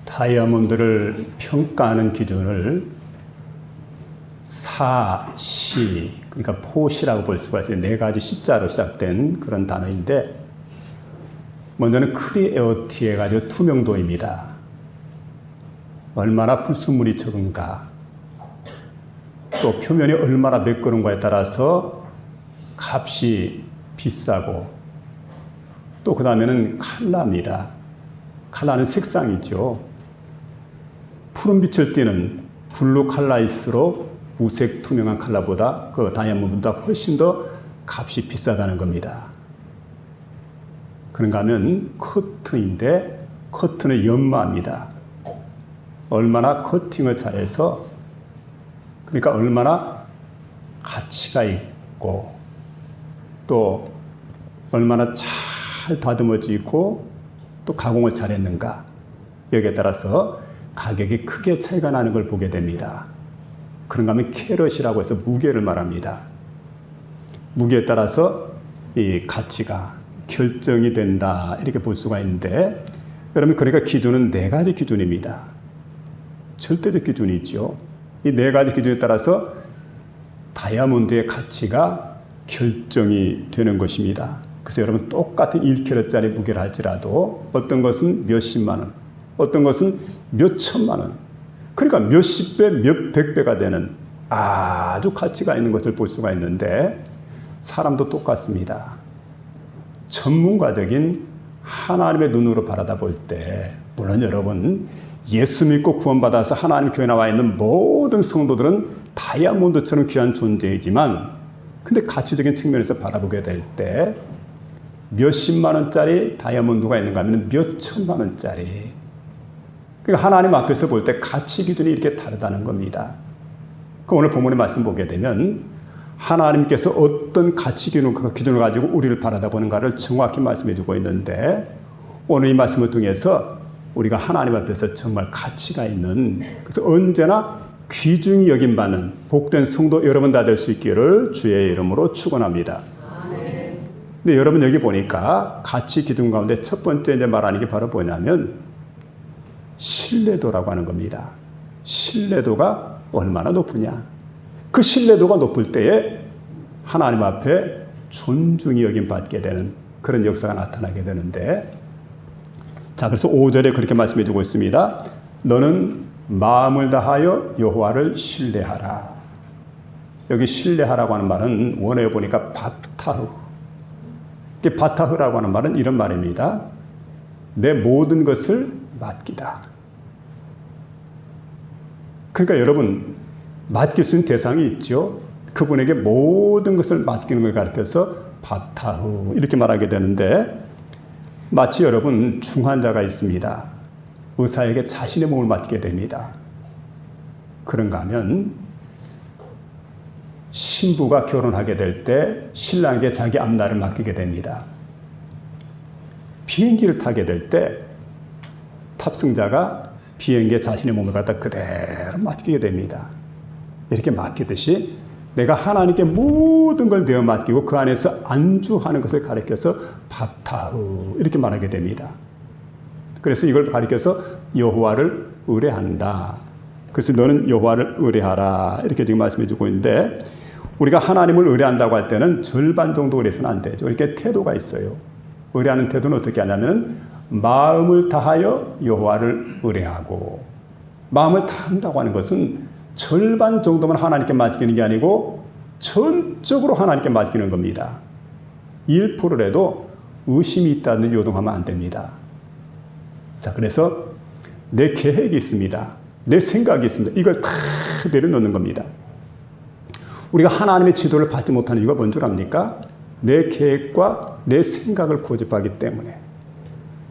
다이아몬드를 평가하는 기준을 시, 그러니까 포시라고 볼 수가 있어요. 네 가지 시자로 시작된 그런 단어인데, 먼저는 클리어티 해가지고 투명도입니다. 얼마나 불순물이 적은가, 또 표면이 얼마나 매끄러운가에 따라서 값이 비싸고, 또 그 다음에는 컬러입니다. 컬러는 색상이죠. 푸른 빛을 띠는 블루 컬러일수록 무색 투명한 컬러보다 그 다이아몬드보다 훨씬 더 값이 비싸다는 겁니다. 그런가 하면 커트인데, 커트는 연마입니다. 얼마나 커팅을 잘해서, 그러니까 얼마나 가치가 있고 또 얼마나 잘 다듬어지고 또 가공을 잘했는가, 여기에 따라서 가격이 크게 차이가 나는 걸 보게 됩니다. 그런가 하면 캐럿이라고 해서 무게를 말합니다. 무게에 따라서 이 가치가 결정이 된다, 이렇게 볼 수가 있는데, 여러분, 그러니까 기준은 네 가지 기준입니다. 절대적 기준이 있죠. 이 네 가지 기준에 따라서 다이아몬드의 가치가 결정이 되는 것입니다. 그래서 여러분, 똑같은 1캐럿짜리 무게를 할지라도 어떤 것은 몇십만 원, 어떤 것은 몇천만 원, 그러니까 몇십 배, 몇백 배가 되는 아주 가치가 있는 것을 볼 수가 있는데, 사람도 똑같습니다. 전문가적인 하나님의 눈으로 바라다 볼 때, 물론 여러분, 예수 믿고 구원받아서 하나님 교회 나와 있는 모든 성도들은 다이아몬드처럼 귀한 존재이지만, 근데 가치적인 측면에서 바라보게 될 때 몇십만 원짜리 다이아몬드가 있는가 하면 몇천만 원짜리, 그러니까 하나님 앞에서 볼 때 가치 기준이 이렇게 다르다는 겁니다. 그 오늘 본문의 말씀 보게 되면 하나님께서 어떤 가치 기준을 가지고 우리를 바라다보는가를 정확히 말씀해 주고 있는데, 오늘 이 말씀을 통해서 우리가 하나님 앞에서 정말 가치가 있는, 그래서 언제나 귀중히 여김받는 복된 성도 여러분 다 될 수 있기를 주의 이름으로 축원합니다. 근데 여러분, 여기 보니까 가치 기준 가운데 첫 번째 이제 말하는 게 바로 뭐냐면 신뢰도라고 하는 겁니다. 신뢰도가 얼마나 높으냐. 그 신뢰도가 높을 때에 하나님 앞에 존중이 여김받게 되는 그런 역사가 나타나게 되는데, 자, 그래서 5절에 그렇게 말씀해 주고 있습니다. 너는 마음을 다하여 여호와를 신뢰하라. 여기 신뢰하라고 하는 말은 원어에 보니까 바타흐. 바타흐라고 하는 말은 이런 말입니다. 내 모든 것을 맡기다. 그러니까 여러분, 맡길 수 있는 대상이 있죠. 그분에게 모든 것을 맡기는 걸 가르쳐서 바타흐 이렇게 말하게 되는데, 마치 여러분, 중환자가 있습니다. 의사에게 자신의 몸을 맡기게 됩니다. 그런가 하면 신부가 결혼하게 될 때 신랑에게 자기 앞날을 맡기게 됩니다. 비행기를 타게 될 때 탑승자가 비행기에 자신의 몸을 갖다 그대로 맡기게 됩니다. 이렇게 맡기듯이 내가 하나님께 모든 걸 내어 맡기고 그 안에서 안주하는 것을 가리켜서 바타흐 이렇게 말하게 됩니다. 그래서 이걸 가리켜서 여호와를 의뢰한다. 그래서 너는 여호와를 의뢰하라 이렇게 지금 말씀해 주고 있는데, 우리가 하나님을 의뢰한다고 할 때는 절반 정도 의뢰해서는 안 되죠. 이렇게 태도가 있어요. 의뢰하는 태도는 어떻게 하냐면 마음을 다하여 여호와를 의뢰하고, 마음을 다한다고 하는 것은 절반 정도만 하나님께 맡기는 게 아니고 전적으로 하나님께 맡기는 겁니다. 1%라도 의심이 있다는 요동하면 안 됩니다. 자, 그래서 내 계획이 있습니다. 내 생각이 있습니다. 이걸 다 내려놓는 겁니다. 우리가 하나님의 지도를 받지 못하는 이유가 뭔 줄 압니까? 내 계획과 내 생각을 고집하기 때문에,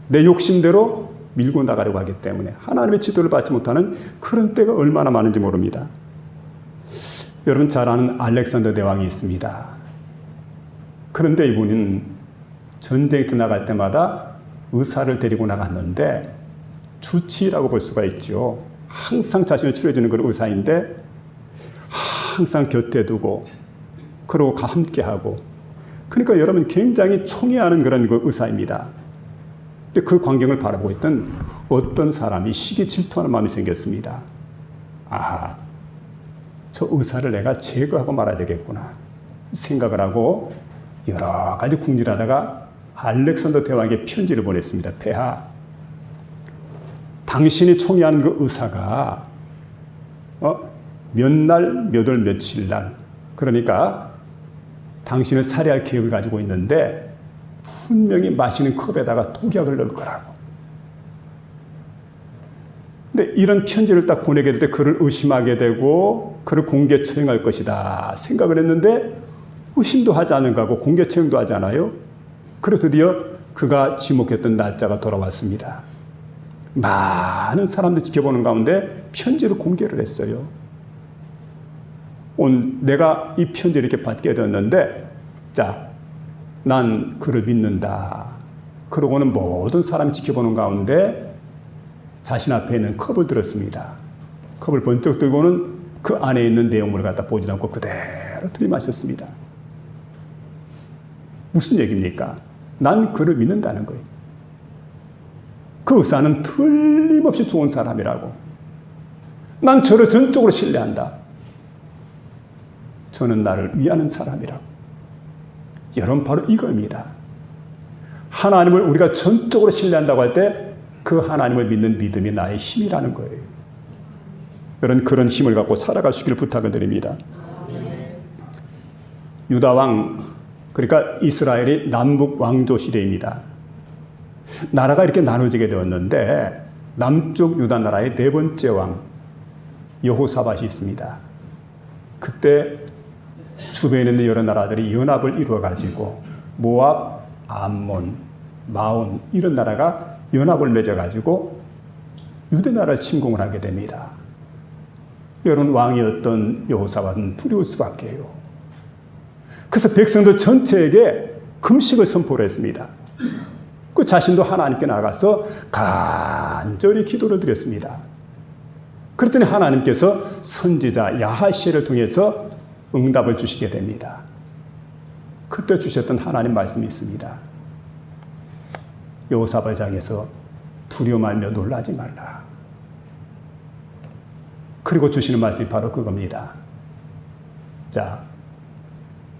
내 욕심대로 밀고 나가려고 하기 때문에 하나님의 지도를 받지 못하는 그런 때가 얼마나 많은지 모릅니다. 여러분 잘 아는 알렉산더 대왕이 있습니다. 그런데 이분은 전쟁터 나갈 때마다 의사를 데리고 나갔는데, 주치의라고 볼 수가 있죠. 항상 자신을 치료해주는 그런 의사인데 항상 곁에 두고 그러고 함께하고, 그러니까 여러분 굉장히 총애하는 그런 그 의사입니다. 근데 그 광경을 바라보고 있던 어떤 사람이 시기 질투하는 마음이 생겼습니다. 아, 저 의사를 내가 제거하고 말아야 되겠구나 생각을 하고 여러 가지 궁리하다가 알렉산더 대왕에게 편지를 보냈습니다. 폐하, 당신이 총애한 그 의사가 몇 날, 몇 월, 며칠 날, 그러니까 당신을 살해할 계획을 가지고 있는데 분명히 마시는 컵에다가 독약을 넣을 거라고. 근데 이런 편지를 딱 보내게 될 때 그를 의심하게 되고 그를 공개 처형할 것이다 생각을 했는데 의심도 하지 않은 거고 공개 처형도 하지 않아요. 그래서 드디어 그가 지목했던 날짜가 돌아왔습니다. 많은 사람들이 지켜보는 가운데 편지를 공개를 했어요. 오늘 내가 이 편지를 이렇게 받게 되었는데, 자, 난 그를 믿는다. 그러고는 모든 사람이 지켜보는 가운데 자신 앞에 있는 컵을 들었습니다. 컵을 번쩍 들고는 그 안에 있는 내용물을 갖다 보지 않고 그대로 들이마셨습니다. 무슨 얘기입니까? 난 그를 믿는다는 거예요. 그 의사는 틀림없이 좋은 사람이라고. 난 저를 전적으로 신뢰한다. 저는 나를 위하는 사람이라고. 여러분, 바로 이겁니다. 하나님을 우리가 전적으로 신뢰한다고 할 때 그 하나님을 믿는 믿음이 나의 힘이라는 거예요. 여러분, 그런 힘을 갖고 살아갈 수 있기를 부탁을 드립니다. 유다 왕, 그러니까 이스라엘이 남북 왕조 시대입니다. 나라가 이렇게 나눠지게 되었는데 남쪽 유다 나라의 네 번째 왕 여호사밧이 있습니다. 그때 주변에 있는 여러 나라들이 연합을 이루어가지고 모압, 암몬, 마온 이런 나라가 연합을 맺어가지고 유대 나라를 침공을 하게 됩니다. 여러분, 왕이었던 여호사밧은 두려울 수밖에요. 그래서 백성들 전체에게 금식을 선포를 했습니다. 그 자신도 하나님께 나가서 간절히 기도를 드렸습니다. 그랬더니 하나님께서 선지자 야하시엘을 통해서 응답을 주시게 됩니다. 그때 주셨던 하나님 말씀이 있습니다. 여호사밧을 향해서 두려워 말며 놀라지 말라. 그리고 주시는 말씀이 바로 그겁니다. 자,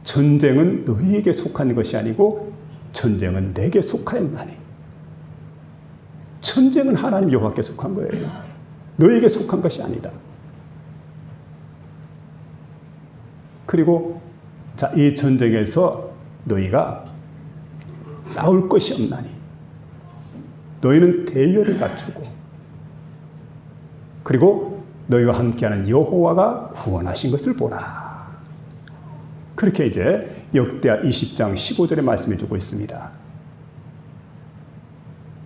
전쟁은 너희에게 속한 것이 아니고 전쟁은 내게 속하였나니. 전쟁은 하나님 여호와께 속한 거예요. 너희에게 속한 것이 아니다. 그리고 자, 이 전쟁에서 너희가 싸울 것이 없나니 너희는 대열을 갖추고 그리고 너희와 함께하는 여호와가 구원하신 것을 보라. 그렇게 이제 역대하 20장 15절에 말씀해 주고 있습니다.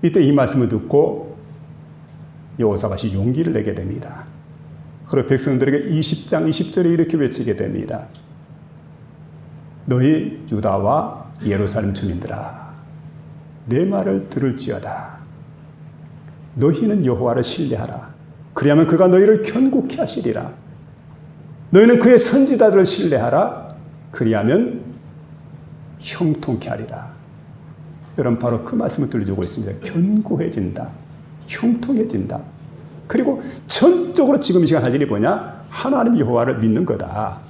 이때 이 말씀을 듣고 여호사밧이 용기를 내게 됩니다. 그리고 백성들에게 20장 20절에 이렇게 외치게 됩니다. 너희 유다와 예루살렘 주민들아, 내 말을 들을지어다. 너희는 여호와를 신뢰하라. 그리하면 그가 너희를 견고케 하시리라. 너희는 그의 선지자들을 신뢰하라. 그리하면 형통케 하리라. 여러분, 바로 그 말씀을 들려주고 있습니다. 견고해진다. 형통해진다. 그리고 전적으로 지금 이 시간 할 일이 뭐냐? 하나님 여호와를 믿는 거다.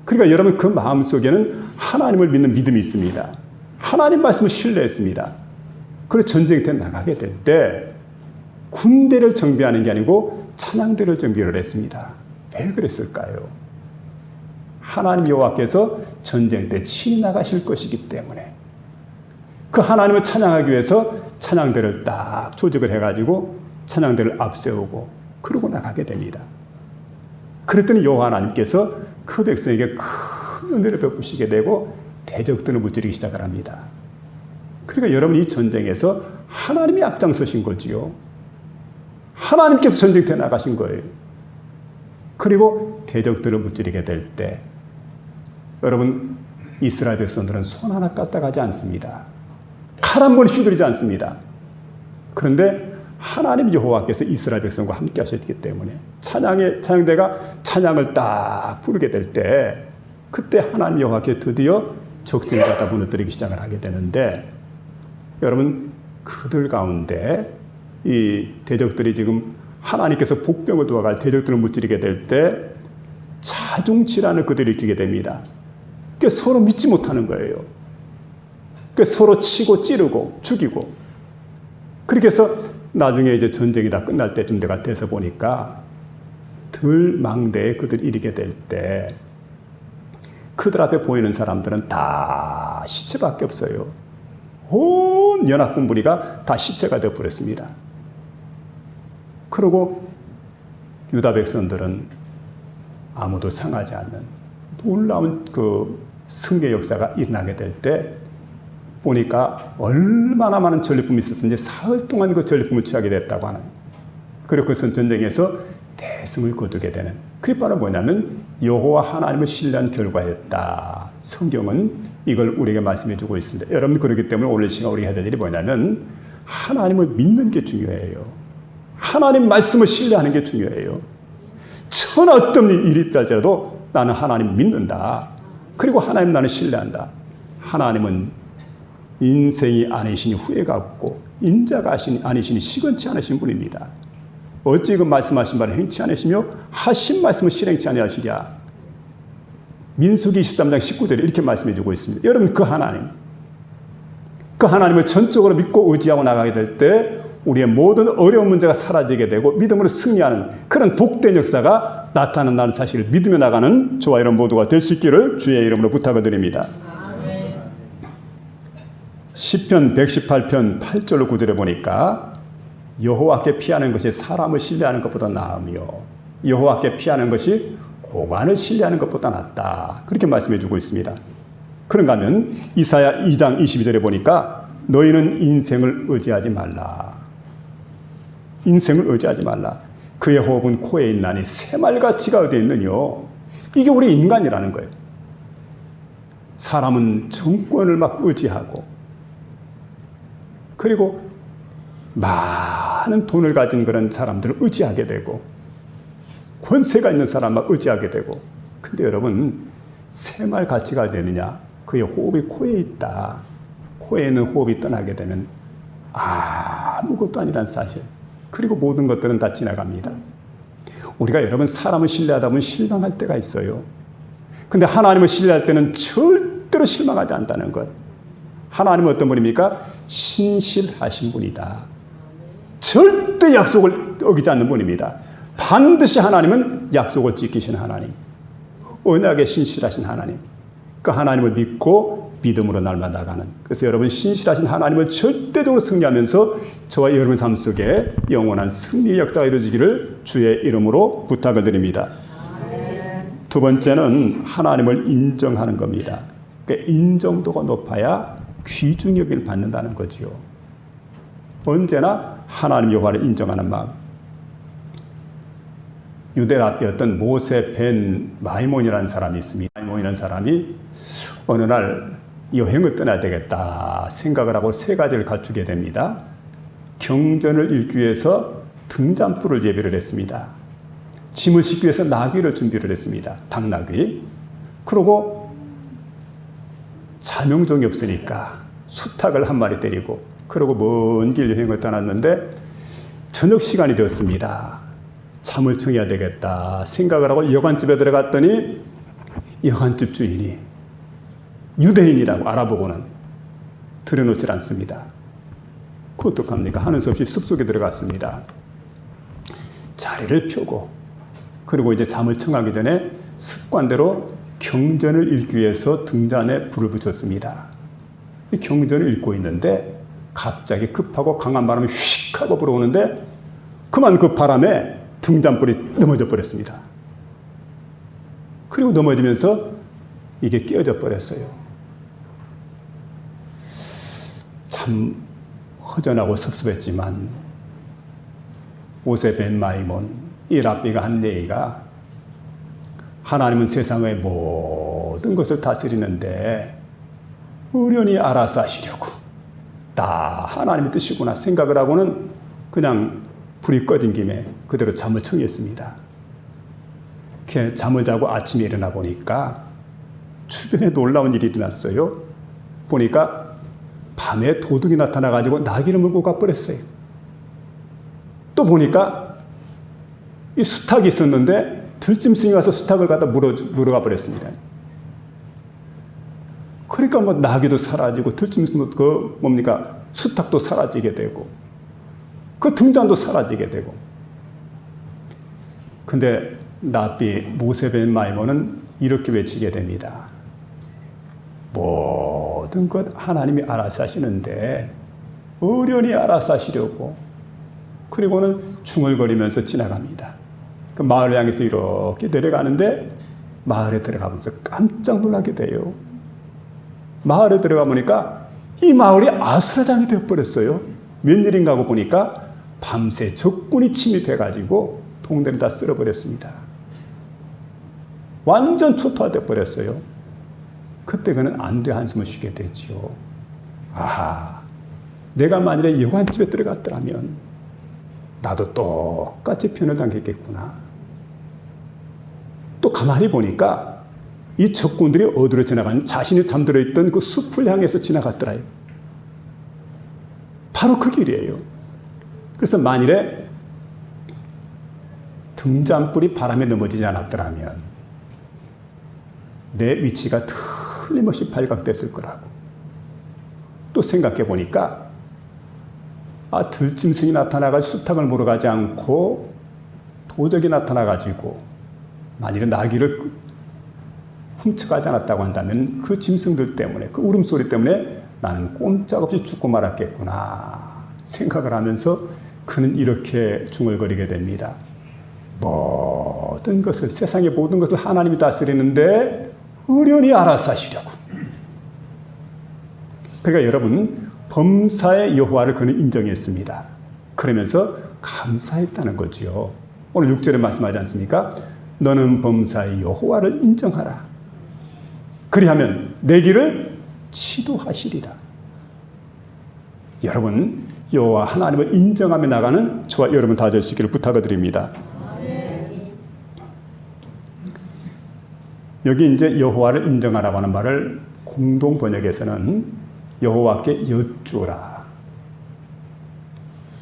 그러니까 여러분, 그 마음속에는 하나님을 믿는 믿음이 있습니다. 하나님 말씀을 신뢰했습니다. 그리고 전쟁터에 나가게 될 때 군대를 정비하는 게 아니고 찬양대를 정비를 했습니다. 왜 그랬을까요? 하나님 여호와께서 전쟁 때 친히 나가실 것이기 때문에 그 하나님을 찬양하기 위해서 찬양대를 딱 조직을 해가지고 찬양대를 앞세우고 그러고 나가게 됩니다. 그랬더니 여호와 하나님께서 그 백성에게 큰 은혜를 베푸시게 되고 대적들을 무찌르기 시작을 합니다. 그러니까 여러분, 이 전쟁에서 하나님이 앞장서신 거지요. 하나님께서 전쟁터에 나가신 거예요. 그리고 대적들을 무찌르게 될 때 여러분, 이스라엘 백성들은 손 하나 까딱하지 않습니다. 칼 한 번 휘두르지 않습니다. 그런데 하나님 여호와께서 이스라엘 백성과 함께 하셨기 때문에 찬양대가 찬양을 딱 부르게 될 때 그때 하나님 여호와께 드디어 적진을 갖다 무너뜨리기 시작을 하게 되는데 여러분, 그들 가운데 이 대적들이 지금 하나님께서 복병을 도와갈 대적들을 무찌르게 될 때 자중질환을 그들이 일으키게 됩니다. 그러니까 서로 믿지 못하는 거예요. 그러니까 서로 치고 찌르고 죽이고, 그렇게 해서 나중에 이제 전쟁이 다 끝날 때쯤 내가 돼서 보니까 들망대에 그들이 이르게 될 때 그들 앞에 보이는 사람들은 다 시체밖에 없어요. 온 연합군 무리가 다 시체가 되어버렸습니다. 그리고 유다 백성들은 아무도 상하지 않는 놀라운 그 승리의 역사가 일어나게 될 때 보니까 얼마나 많은 전리품이 있었던지 사흘 동안 그 전리품을 취하게 됐다고 하는, 그리고 그 전쟁에서 대승을 거두게 되는, 그게 바로 뭐냐면 여호와 하나님을 신뢰한 결과였다. 성경은 이걸 우리에게 말씀해 주고 있습니다. 여러분, 그렇기 때문에 오늘 시간 우리가 해야 될 일이 뭐냐면 하나님을 믿는 게 중요해요. 하나님 말씀을 신뢰하는 게 중요해요. 천 어떤 일이 있다 할지라도 나는 하나님 믿는다. 그리고 하나님 나는 신뢰한다. 하나님은 인생이 아니시니 후회가 없고 인자가 아니시니 시건치 않으신 분입니다. 어찌 그 말씀하신 바를 행치 않으시며 하신 말씀을 실행치 아니하시랴. 민수기 23장 19절에 이렇게 말씀해 주고 있습니다. 여러분, 그 하나님을 전적으로 믿고 의지하고 나가게 될 때 우리의 모든 어려운 문제가 사라지게 되고 믿음으로 승리하는 그런 복된 역사가 나타난다는 사실을 믿으며 나가는 저와 여러분 모두가 될 수 있기를 주의 이름으로 부탁을 드립니다. 시편 118편 8절로 9절에 보니까 여호와께 피하는 것이 사람을 신뢰하는 것보다 나으며 여호와께 피하는 것이 고관을 신뢰하는 것보다 낫다. 그렇게 말씀해 주고 있습니다. 그런가 하면 이사야 2장 22절에 보니까 너희는 인생을 의지하지 말라. 인생을 의지하지 말라. 그의 호흡은 코에 있나니 새말같이가 어디에 있느뇨. 이게 우리 인간이라는 거예요. 사람은 정권을 막 의지하고, 그리고 많은 돈을 가진 그런 사람들을 의지하게 되고, 권세가 있는 사람만 의지하게 되고, 근데 여러분, 새말 가치가 되느냐? 그의 호흡이 코에 있다. 코에 있는 호흡이 떠나게 되면 아무것도 아니란 사실. 그리고 모든 것들은 다 지나갑니다. 우리가 여러분 사람을 신뢰하다 보면 실망할 때가 있어요. 근데 하나님을 신뢰할 때는 절대로 실망하지 않는다는 것. 하나님은 어떤 분입니까? 신실하신 분이다. 절대 약속을 어기지 않는 분입니다. 반드시 하나님은 약속을 지키신 하나님, 언약에 신실하신 하나님, 그 하나님을 믿고 믿음으로 날마다 가는, 그래서 여러분 신실하신 하나님을 절대적으로 승리하면서 저와 여러분 삶 속에 영원한 승리의 역사가 이루어지기를 주의 이름으로 부탁을 드립니다. 두 번째는 하나님을 인정하는 겁니다. 그러니까 인정도가 높아야 귀중히 여김을 받는다는 거죠. 언제나 하나님 여호와를 인정하는 마음. 유대랍비였던 모세 벤 마이몬이라는 사람이 있습니다. 마이몬이라는 사람이 어느 날 여행을 떠나야 되겠다 생각을 하고 세 가지를 갖추게 됩니다. 경전을 읽기 위해서 등잔불을 예비를 했습니다. 짐을 싣기 위해서 나귀를 준비를 했습니다. 당나귀. 그리고 자명종이 없으니까 수탉을 한 마리 때리고, 그리고 먼 길 여행을 떠났는데 저녁 시간이 되었습니다. 잠을 청해야 되겠다 생각을 하고 여관집에 들어갔더니 여관집 주인이 유대인이라고 알아보고는 들여놓질 않습니다. 그 어떡합니까? 하는 수 없이 숲속에 들어갔습니다. 자리를 펴고, 그리고 이제 잠을 청하기 전에 습관대로 경전을 읽기 위해서 등잔에 불을 붙였습니다. 이 경전을 읽고 있는데 갑자기 급하고 강한 바람이 휙 하고 불어오는데 그만 그 바람에 등잔불이 넘어져 버렸습니다. 그리고 넘어지면서 이게 깨어져 버렸어요. 참 허전하고 섭섭했지만 모세 벤 마이몬, 이 랍비가 한 얘기가, 하나님은 세상의 모든 것을 다스리는데 어련히 알아서 하시려고 다 하나님의 뜻이구나 생각을 하고는 그냥 불이 꺼진 김에 그대로 잠을 청했습니다. 잠을 자고 아침에 일어나 보니까 주변에 놀라운 일이 일어났어요. 보니까 밤에 도둑이 나타나가지고 나귀를 몰고 가버렸어요. 또 보니까 이 수탉이 있었는데 들짐승이 와서 수탉을 갖다 물어가 버렸습니다. 그러니까 뭐 나귀도 사라지고 들짐승도 그 뭡니까 수탉도 사라지게 되고 그 등잔도 사라지게 되고. 근데 랍비 모세 벤 마이몬은 이렇게 외치게 됩니다. 모든 것 하나님이 알아서 하시는데 어련히 알아서 하시려고. 그리고는 중얼거리면서 지나갑니다. 그 마을을 향해서 이렇게 내려가는데 마을에 들어가면서 깜짝 놀라게 돼요. 마을에 들어가 보니까 이 마을이 아수라장이 되어버렸어요. 웬일인가 하고 보니까 밤새 적군이 침입해가지고 동네를 다 쓸어버렸습니다. 완전 초토화되어 버렸어요. 그때 그는 안돼 한숨을 쉬게 되지요. 아하, 내가 만일에 여호와 집에 들어갔더라면 나도 똑같이 편을 당했겠구나. 또 가만히 보니까 이 적군들이 어디로 지나가면 자신이 잠들어 있던 그 숲을 향해서 지나갔더라요. 바로 그 길이에요. 그래서 만일에 등잔불이 바람에 넘어지지 않았더라면 내 위치가 틀림없이 발각됐을 거라고. 또 생각해 보니까 들짐승이 나타나가지고 수탉을 물어가지 않고 도적이 나타나가지고 만일에 나귀를 훔쳐가지 않았다고 한다면 그 짐승들 때문에 그 울음소리 때문에 나는 꼼짝없이 죽고 말았겠구나 생각을 하면서 그는 이렇게 중얼거리게 됩니다. 모든 것을 세상의 모든 것을 하나님이 다스리는데 어련히 알아서 하시려고. 그러니까 여러분 범사의 여호와를 그는 인정했습니다. 그러면서 감사했다는 거지요. 오늘 6절에 말씀하지 않습니까? 너는 범사의 여호와를 인정하라. 그리하면 내 길을 지도하시리라. 여러분 여호와 하나님을 인정하며 나가는 저와 여러분 다 되시기를 부탁드립니다. 여기 이제 여호와를 인정하라고 하는 말을 공동 번역에서는 여호와께 여쭈라.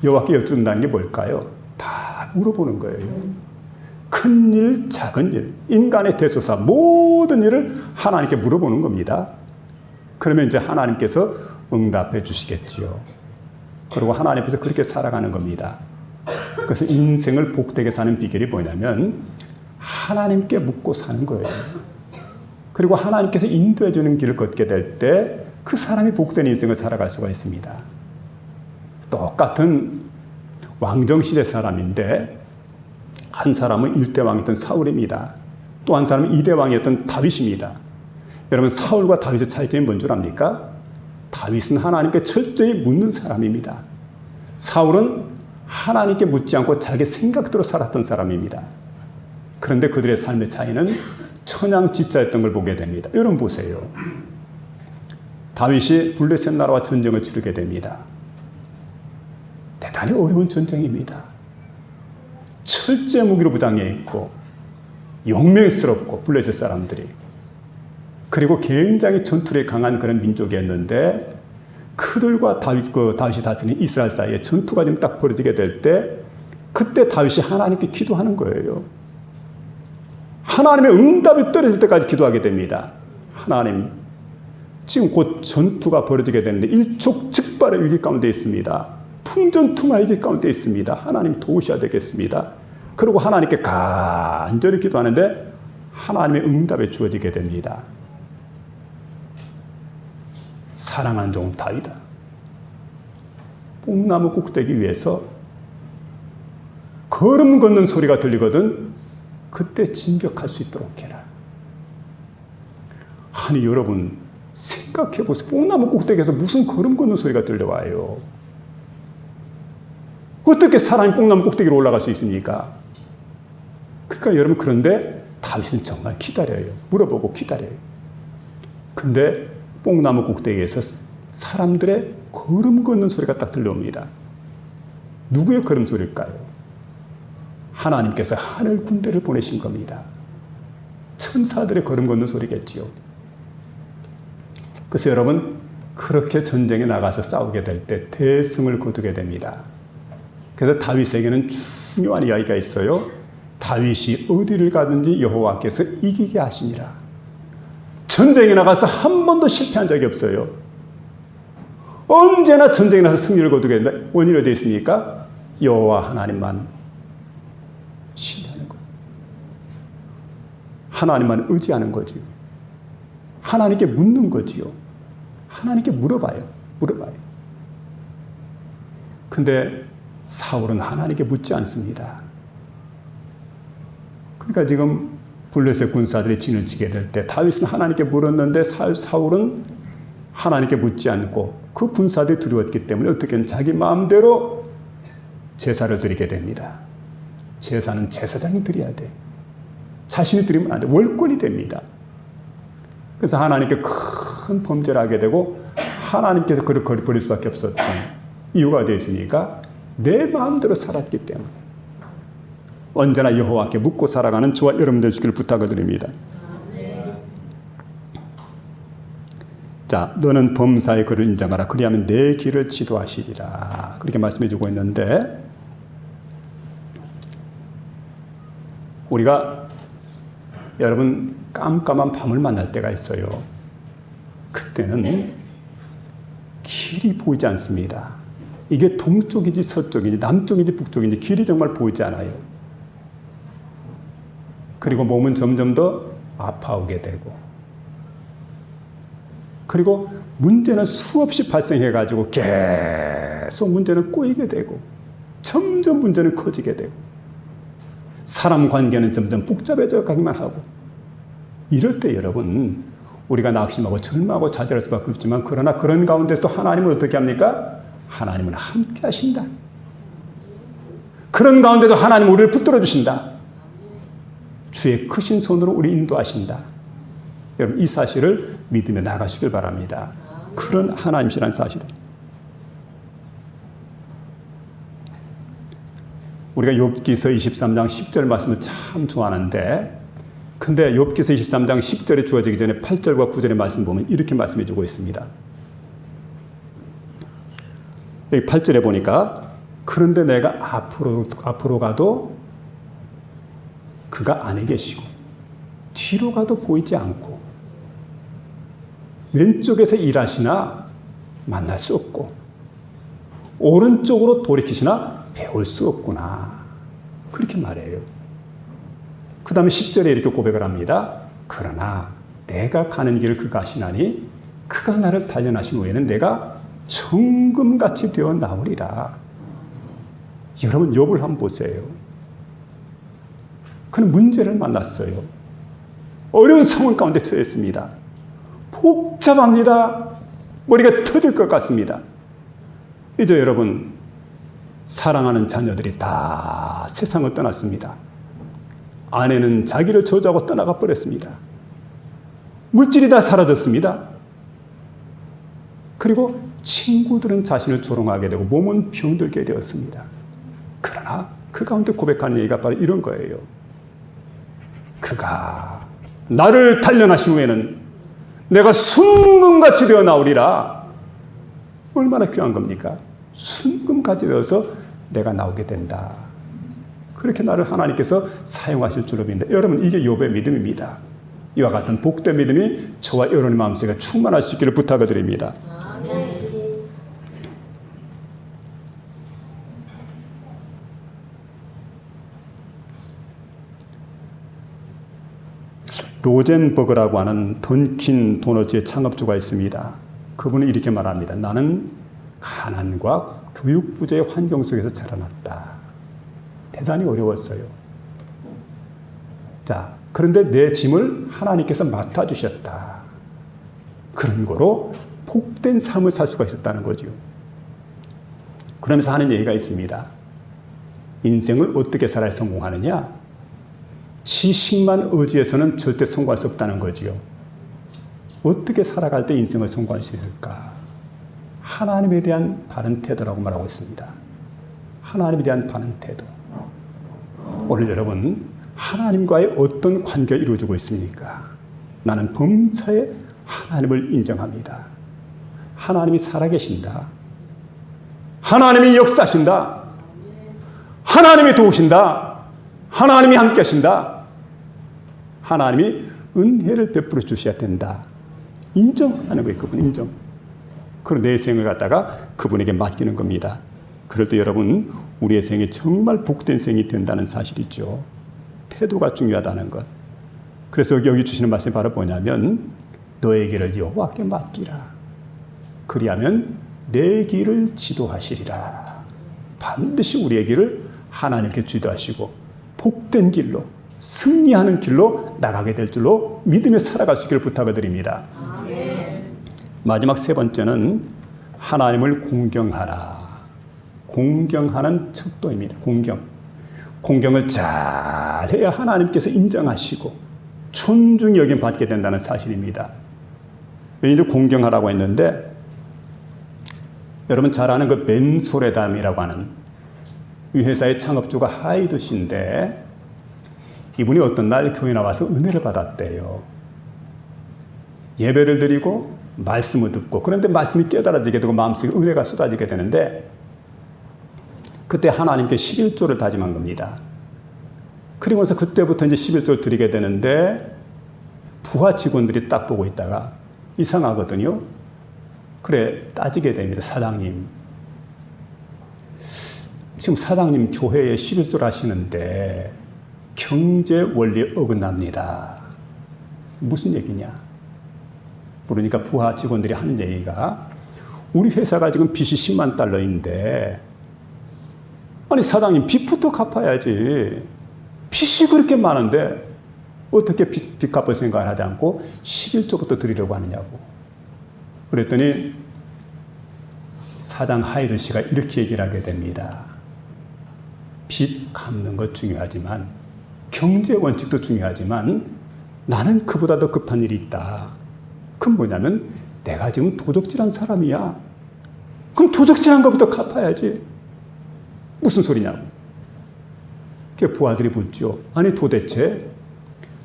여호와께 여쭈는다는 게 뭘까요? 다 물어보는 거예요. 큰 일, 작은 일, 인간의 대소사 모든 일을 하나님께 물어보는 겁니다. 그러면 이제 하나님께서 응답해 주시겠지요. 그리고 하나님 앞에서 그렇게 살아가는 겁니다. 그래서 인생을 복되게 사는 비결이 뭐냐면 하나님께 묻고 사는 거예요. 그리고 하나님께서 인도해 주는 길을 걷게 될 때 그 사람이 복된 인생을 살아갈 수가 있습니다. 똑같은 왕정시대 사람인데 한 사람은 1대 왕이었던 사울입니다. 또 한 사람은 2대 왕이었던 다윗입니다. 여러분 사울과 다윗의 차이점이 뭔 줄 압니까? 다윗은 하나님께 철저히 묻는 사람입니다. 사울은 하나님께 묻지 않고 자기 생각대로 살았던 사람입니다. 그런데 그들의 삶의 차이는 천양지차였던 걸 보게 됩니다. 여러분 보세요. 다윗이 블레셋 나라와 전쟁을 치르게 됩니다. 대단히 어려운 전쟁입니다. 철제 무기로 부장해 있고 용맹스럽고 블레셋 사람들이 그리고 굉장히 전투력이 강한 그런 민족이었는데 그들과 다윗이 다스리는 이스라엘 사이에 전투가 좀 딱 벌어지게 될 때 그때 다윗이 하나님께 기도하는 거예요. 하나님의 응답이 떨어질 때까지 기도하게 됩니다. 하나님, 지금 곧 전투가 벌어지게 되는데 일촉즉발의 위기 가운데 있습니다. 풍전투마 위기 가운데 있습니다. 하나님 도우셔야 되겠습니다. 그리고 하나님께 간절히 기도하는데 하나님의 응답이 주어지게 됩니다. 사랑한 종 다윗아, 뽕나무 꼭대기 위에서 걸음 걷는 소리가 들리거든 그때 진격할 수 있도록 해라. 아니 여러분 생각해 보세요. 뽕나무 꼭대기에서 무슨 걸음 걷는 소리가 들려와요. 어떻게 사람이 뽕나무 꼭대기로 올라갈 수 있습니까? 그러니까 여러분 그런데 다윗은 정말 기다려요. 물어보고 기다려요. 근데 뽕나무 꼭대기에서 사람들의 걸음 걷는 소리가 딱 들려옵니다. 누구의 걸음 소리일까요? 하나님께서 하늘 군대를 보내신 겁니다. 천사들의 걸음 걷는 소리겠지요. 그래서 여러분 그렇게 전쟁에 나가서 싸우게 될 때 대승을 거두게 됩니다. 그래서 다윗에게는 중요한 이야기가 있어요. 다윗이 어디를 가든지 여호와께서 이기게 하시니라. 전쟁에 나가서 한 번도 실패한 적이 없어요. 언제나 전쟁에 나서 승리를 거두게 되면 원인이 어디에 있습니까? 여호와 하나님만 신뢰하는 거예요. 하나님만 의지하는 거지요. 하나님께 묻는 거지요. 하나님께 물어봐요. 근데 사울은 하나님께 묻지 않습니다. 그러니까 지금 블레셋 군사들이 진을 치게 될 때 다윗은 하나님께 물었는데 사울은 하나님께 묻지 않고 그 군사들이 두려웠기 때문에 어떻게든 자기 마음대로 제사를 드리게 됩니다. 제사는 제사장이 드려야 돼. 자신이 드리면 안 돼. 월권이 됩니다. 그래서 하나님께 큰 범죄를 하게 되고 하나님께서 그를 버릴 수밖에 없었던 이유가 어디에 있습니까? 내 마음대로 살았기 때문에. 언제나 여호와께 묻고 살아가는 저와 여러분 되시기를 부탁을 드립니다. 자, 너는 범사의 그를 인정하라. 그리하면 내 길을 지도하시리라. 그렇게 말씀해 주고 있는데 우리가 여러분 깜깜한 밤을 만날 때가 있어요. 그때는 길이 보이지 않습니다. 이게 동쪽인지 서쪽인지 남쪽인지 북쪽인지 길이 정말 보이지 않아요. 그리고 몸은 점점 더 아파오게 되고 그리고 문제는 수없이 발생해가지고 계속 문제는 꼬이게 되고 점점 문제는 커지게 되고 사람 관계는 점점 복잡해져 가기만 하고 이럴 때 여러분 우리가 낙심하고 절망하고 좌절할 수밖에 없지만 그러나 그런 가운데서 하나님은 어떻게 합니까? 하나님은 함께 하신다. 그런 가운데도 하나님은 우리를 붙들어 주신다. 주의 크신 손으로 우리 인도하신다. 여러분 이 사실을 믿으며 나가시길 바랍니다. 그런 하나님이시라는 사실을. 우리가 욥기서 23장 10절 말씀을 참 좋아하는데 근데 욥기서 23장 10절에 주어지기 전에 8절과 9절의 말씀 보면 이렇게 말씀해 주고 있습니다. 여기 8절에 보니까 그런데 내가 앞으로 가도 그가 안에 계시고 뒤로 가도 보이지 않고 왼쪽에서 일하시나 만날 수 없고 오른쪽으로 돌이키시나 배울 수 없구나. 그렇게 말해요. 그 다음에 10절에 이렇게 고백을 합니다. 그러나 내가 가는 길을 그가 아시나니 그가 나를 단련하신 후에는 내가 정금같이 되어 나오리라. 여러분 욥을 한번 보세요. 그는 문제를 만났어요. 어려운 상황 가운데 처해 있습니다. 복잡합니다. 머리가 터질 것 같습니다. 이제 여러분 사랑하는 자녀들이 다 세상을 떠났습니다. 아내는 자기를 저주하고 떠나가 버렸습니다. 물질이 다 사라졌습니다. 그리고 친구들은 자신을 조롱하게 되고 몸은 병들게 되었습니다. 그러나 그 가운데 고백하는 얘기가 바로 이런 거예요. 그가 나를 단련하신 후에는 내가 순금같이 되어 나오리라. 얼마나 귀한 겁니까? 순금같이 되어서 내가 나오게 된다. 그렇게 나를 하나님께서 사용하실 줄로 믿는다. 여러분 이게 욥의 믿음입니다. 이와 같은 복된 믿음이 저와 여러분의 마음속에 충만할 수 있기를 부탁을 드립니다. 로젠버그라고 하는 던킨 도너츠의 창업주가 있습니다. 그분은 이렇게 말합니다. 나는 가난과 교육 부재의 환경 속에서 자라났다. 대단히 어려웠어요. 자, 그런데 내 짐을 하나님께서 맡아주셨다. 그런 거로 복된 삶을 살 수가 있었다는 거죠. 그러면서 하는 얘기가 있습니다. 인생을 어떻게 살아야 성공하느냐? 지식만 의지해서는 절대 성공할 수 없다는 거지요. 어떻게 살아갈 때 인생을 성공할 수 있을까? 하나님에 대한 바른 태도라고 말하고 있습니다. 하나님에 대한 바른 태도. 오늘 여러분 하나님과의 어떤 관계가 이루어지고 있습니까? 나는 범사에 하나님을 인정합니다. 하나님이 살아계신다. 하나님이 역사하신다. 하나님이 도우신다. 하나님이 함께 하신다. 하나님이 은혜를 베풀어 주셔야 된다. 인정하는 거예요. 그분 인정. 그리고 내 생을 갖다가 그분에게 맡기는 겁니다. 그럴 때 여러분, 우리의 생이 정말 복된 생이 된다는 사실이죠. 태도가 중요하다는 것. 그래서 여기 주시는 말씀이 바로 뭐냐면 너의 길을 여호와께 맡기라. 그리하면 내 길을 지도하시리라. 반드시 우리의 길을 하나님께 지도하시고 복된 길로, 승리하는 길로 나가게 될 줄로 믿음에 살아갈 수 있기를 부탁을 드립니다. 아멘. 마지막 세 번째는 하나님을 공경하라. 공경하는 척도입니다. 공경을 잘해야 하나님께서 인정하시고 존중이 여김 받게 된다는 사실입니다. 이제 공경하라고 했는데 여러분 잘 아는 그 맨소레담이라고 하는 이 회사의 창업주가 하이드 씨인데 이분이 어떤 날 교회 나와서 은혜를 받았대요. 예배를 드리고 말씀을 듣고 그런데 말씀이 깨달아지게 되고 마음속에 은혜가 쏟아지게 되는데 그때 하나님께 11조를 다짐한 겁니다. 그리고서 그때부터 이제 11조를 드리게 되는데 부하 직원들이 딱 보고 있다가 이상하거든요. 그래 따지게 됩니다. 사장님, 지금 사장님 교회에 11조를 하시는데 경제 원리에 어긋납니다. 무슨 얘기냐? 그러니까 부하 직원들이 하는 얘기가 우리 회사가 지금 빚이 10만 달러인데 아니 사장님 빚부터 갚아야지. 빚이 그렇게 많은데 어떻게 빚 갚을 생각을 하지 않고 11조부터 드리려고 하느냐고. 그랬더니 사장 하이드 씨가 이렇게 얘기를 하게 됩니다. 빚 갚는 것 중요하지만 경제 원칙도 중요하지만 나는 그보다 더 급한 일이 있다. 그건 뭐냐면 내가 지금 도적질한 사람이야. 그럼 도적질한 것부터 갚아야지. 무슨 소리냐고. 그 부하들이 묻죠. 아니 도대체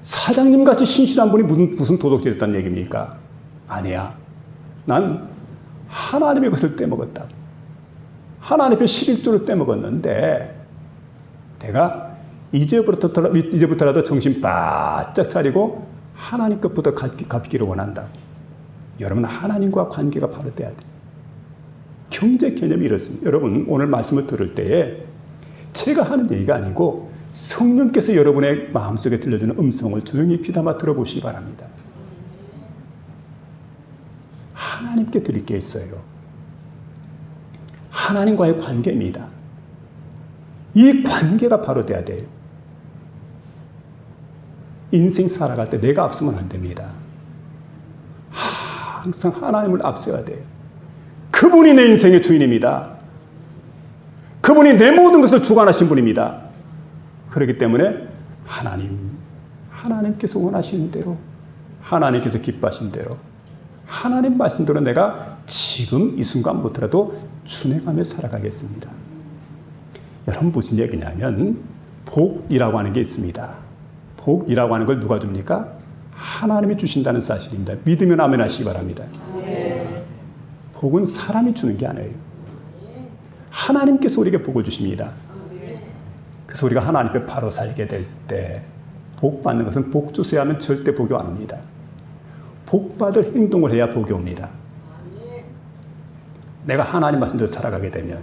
사장님같이 신실한 분이 무슨 도둑질했다는 얘기입니까? 아니야. 난 하나님의 것을 떼먹었다. 하나님의 11조를 떼먹었는데 내가 이제부터라도 정신 바짝 차리고 하나님 것부터 갚기를 원한다. 여러분 하나님과 관계가 바로 돼야 돼요. 경제 개념이 이렇습니다. 여러분 오늘 말씀을 들을 때에 제가 하는 얘기가 아니고 성령께서 여러분의 마음속에 들려주는 음성을 조용히 귀담아 들어보시기 바랍니다. 하나님께 드릴 게 있어요. 하나님과의 관계입니다. 이 관계가 바로 돼야 돼요. 인생 살아갈 때 내가 앞서면 안 됩니다. 항상 하나님을 앞세워야 돼요. 그분이 내 인생의 주인입니다. 그분이 내 모든 것을 주관하신 분입니다. 그렇기 때문에 하나님께서 원하시는 대로, 하나님께서 기뻐하신 대로, 하나님 말씀대로 내가 지금 이 순간부터라도 준행하며 살아가겠습니다. 여러분 무슨 얘기냐면 복이라고 하는 게 있습니다. 복이라고 하는 걸 누가 줍니까? 하나님이 주신다는 사실입니다. 믿으면 아멘 하시기 바랍니다. 복은 사람이 주는 게 아니에요. 하나님께서 우리에게 복을 주십니다. 그래서 우리가 하나님 앞에 바로 살게 될 때 복 받는 것은 복 주세요 하면 절대 복이 안 옵니다. 복 받을 행동을 해야 복이 옵니다. 내가 하나님 말씀대로 살아가게 되면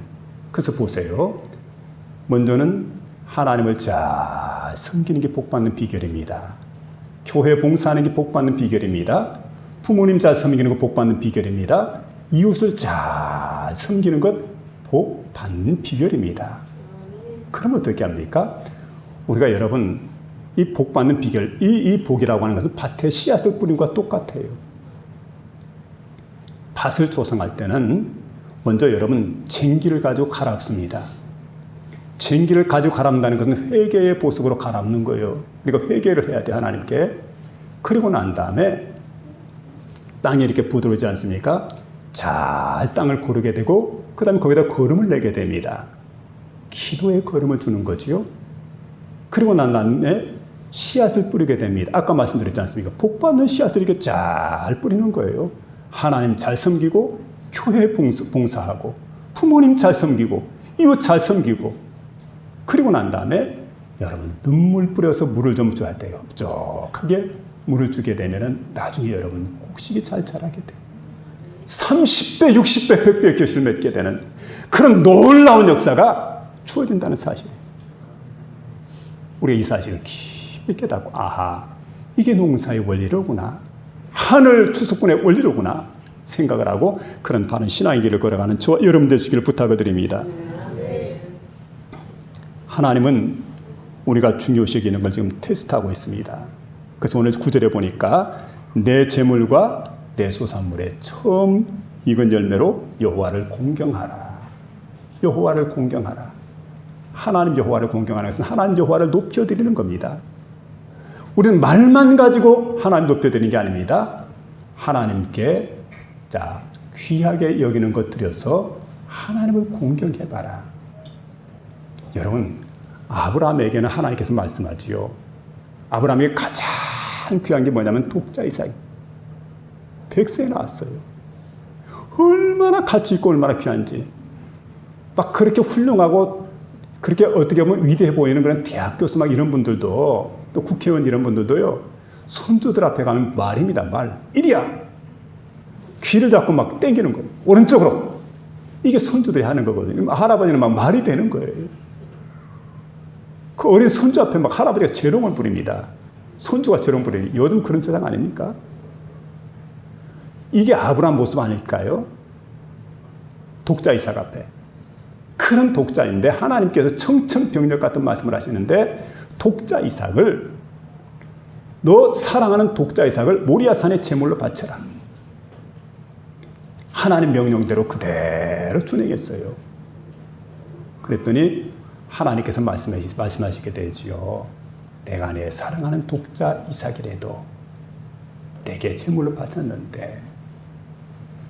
그래서 보세요. 먼저는 하나님을 잘 섬기는 게 복 받는 비결입니다. 교회 봉사하는 게 복 받는 비결입니다. 부모님 잘 섬기는 거 복 받는 비결입니다. 이웃을 잘 섬기는 것 복 받는 비결입니다. 그럼 어떻게 합니까? 우리가 여러분 이 복 받는 비결, 이 복이라고 하는 것은 밭에 씨앗을 뿌린 것과 똑같아요. 밭을 조성할 때는 먼저 여러분 쟁기를 가지고 갈아엎습니다. 쟁기를 가지고 갈아엎는다는 것은 회개의 보석으로 갈아엎는 거예요. 우리가 회개를 해야 돼 하나님께. 그리고 난 다음에 땅이 이렇게 부드러우지 않습니까? 잘 땅을 고르게 되고 그 다음에 거기다 거름을 내게 됩니다. 기도의 거름을 주는 거지요. 그리고 난 다음에 씨앗을 뿌리게 됩니다. 아까 말씀드렸지 않습니까? 복 받는 씨앗을 이렇게 잘 뿌리는 거예요. 하나님 잘 섬기고 교회 봉사하고 부모님 잘 섬기고 이웃 잘 섬기고 그리고 난 다음에 여러분 눈물 뿌려서 물을 좀 줘야 돼요. 흡족하게 물을 주게 되면은 나중에 여러분 곡식이 잘 자라게 돼요. 30배, 60배, 100배 결실을 맺게 되는 그런 놀라운 역사가 주어진다는 사실이에요. 우리가 이 사실을 깊이 깨닫고 아하, 이게 농사의 원리로구나. 하늘 투수꾼의 원리로구나 생각을 하고 그런 바른 신앙의 길을 걸어가는 저와 여러분 되시기를 부탁을 드립니다. 하나님은 우리가 중요시 여기는 걸 지금 테스트하고 있습니다. 그래서 오늘 9절에 보니까 내 재물과 내 소산물에 처음 익은 열매로 여호와를 공경하라. 여호와를 공경하라. 하나님 여호와를 공경하는 것은 하나님 여호와를 높여드리는 겁니다. 우리는 말만 가지고 하나님 높여드리는 게 아닙니다. 하나님께 귀하게 여기는 것 들여서 하나님을 공경해봐라. 여러분, 아브라함에게는 하나님께서 말씀하지요. 아브라함에게 가장 귀한 게 뭐냐면 독자 이삭. 100세에 나왔어요. 얼마나 가치 있고 얼마나 귀한지. 막 그렇게 훌륭하고 그렇게 어떻게 보면 위대해 보이는 그런 대학 교수 막 이런 분들도 또 국회의원 이런 분들도요. 손주들 앞에 가면 말입니다. 말. 이리야. 귀를 잡고 막 땡기는 거예요. 오른쪽으로. 이게 손주들이 하는 거거든요. 할아버지는 막 말이 되는 거예요. 그 어린 손주 앞에 막 할아버지가 재롱을 부립니다. 손주가 재롱 부리니 요즘 그런 세상 아닙니까? 이게 아브라함 모습 아닐까요? 독자 이삭 앞에. 그런 독자인데 하나님께서 청천벽력 같은 말씀을 하시는데 독자 이삭을 너 사랑하는 독자 이삭을 모리아산의 제물로 바쳐라. 하나님 명령대로 그대로 준행했어요. 그랬더니 하나님께서 말씀하시게 되지요. 내가 내 사랑하는 독자 이삭이라도 내게 제물로 바쳤는데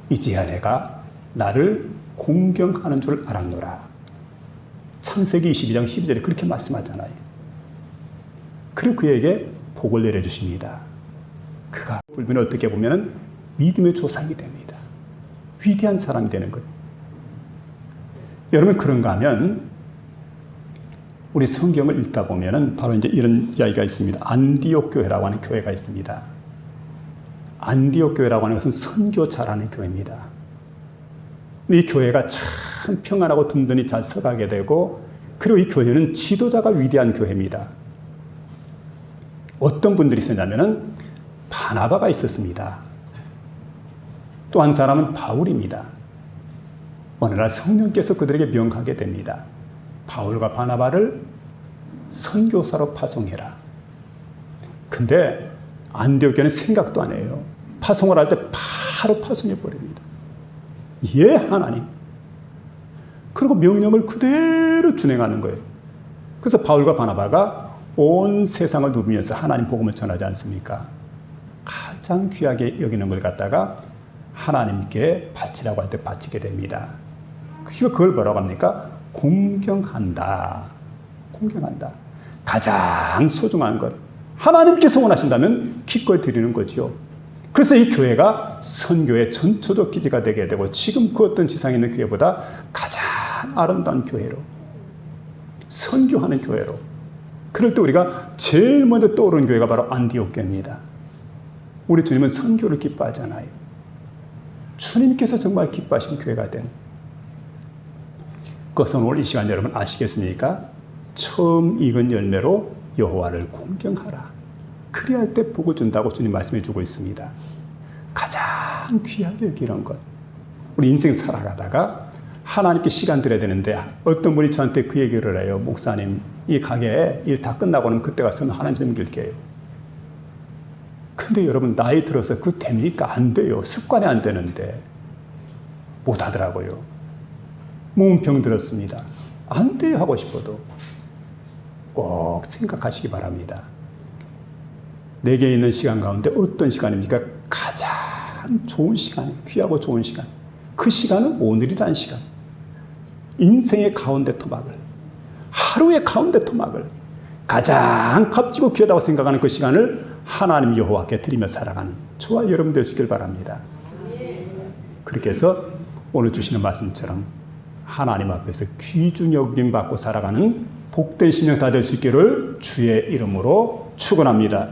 이제야 내가 나를 공경하는 줄 알았노라. 창세기 22장 12절에 그렇게 말씀하잖아요. 그리고 그에게 복을 내려주십니다. 그가 불면 어떻게 보면 믿음의 조상이 됩니다. 위대한 사람이 되는 거예요. 여러분 그런가 하면 우리 성경을 읽다 보면은 바로 이제 이런 이야기가 있습니다. 안디옥 교회라고 하는 교회가 있습니다. 안디옥 교회라고 하는 것은 선교 잘하는 교회입니다. 이 교회가 참 평안하고 든든히 잘 서가게 되고 그리고 이 교회는 지도자가 위대한 교회입니다. 어떤 분들이 있었냐면은 바나바가 있었습니다. 또 한 사람은 바울입니다. 어느 날 성령께서 그들에게 명하게 됩니다. 바울과 바나바를 선교사로 파송해라. 근데 안디옥 교회는 생각도 안 해요. 파송을 할 때 바로 파송해 버립니다. 예, 하나님. 그리고 명령을 그대로 준행하는 거예요. 그래서 바울과 바나바가 온 세상을 누비면서 하나님 복음을 전하지 않습니까? 가장 귀하게 여기는 걸 갖다가 하나님께 바치라고 할 때 바치게 됩니다. 그걸 뭐라고 합니까? 공경한다. 공경한다. 가장 소중한 것. 하나님께서 원하신다면 기꺼이 드리는 거죠. 그래서 이 교회가 선교의 전초적 기지가 되게 되고 지금 그 어떤 지상에 있는 교회보다 가장 아름다운 교회로 선교하는 교회로 그럴 때 우리가 제일 먼저 떠오르는 교회가 바로 안디옥 교회입니다. 우리 주님은 선교를 기뻐하잖아요. 주님께서 정말 기뻐하신 교회가 된 그것은 오늘 이 시간 여러분 아시겠습니까? 처음 익은 열매로 여호와를 공경하라. 그래야 할 때 복을 준다고 주님 말씀해 주고 있습니다. 가장 귀하게 여기는 것. 우리 인생 살아가다가 하나님께 시간 들여야 되는데 어떤 분이 저한테 그 얘기를 해요. 목사님, 이 가게 일 다 끝나고 나면 그때 가서 하나님 섬길게요. 근데 여러분 나이 들어서 그거 됩니까? 안 돼요. 습관이 안 되는데 못 하더라고요. 몸은 병들었습니다. 안 돼요. 하고 싶어도. 꼭 생각하시기 바랍니다. 내게 있는 시간 가운데 어떤 시간입니까? 가장 좋은 시간, 귀하고 좋은 시간. 그 시간은 오늘이라는 시간. 인생의 가운데 토막을, 하루의 가운데 토막을 가장 값지고 귀하다고 생각하는 그 시간을 하나님 여호와께 드리며 살아가는 저와 여러분 되시길 바랍니다. 그렇게 해서 오늘 주시는 말씀처럼 하나님 앞에서 귀중히 여김 받고 살아가는 복된 심령 다 될 수 있기를 주의 이름으로 축원합니다.